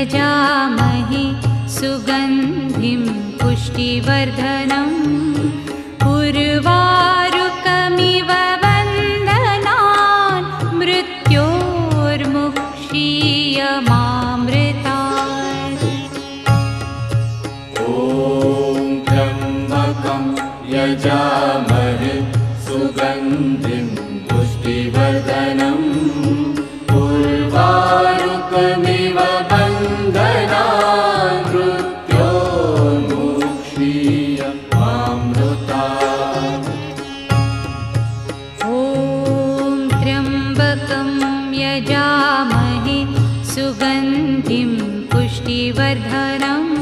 यजामहे सुगन्धिं पुष्टिवर्धनम् उर्वारुकमिव वन्दनान् मृत्योर्मुक्षीयमामृतात्। ॐ त्र्यम्बकं यजामहे सुगन्धिं पुष्टिवर्धनम् उर्वारुकमिव वन्दनान् मृत्योर्मुक्षीयमामृतात्। ॐ त्र्यम्बकं यजामहे सुगन्धिं पुष्टिवर्धनम्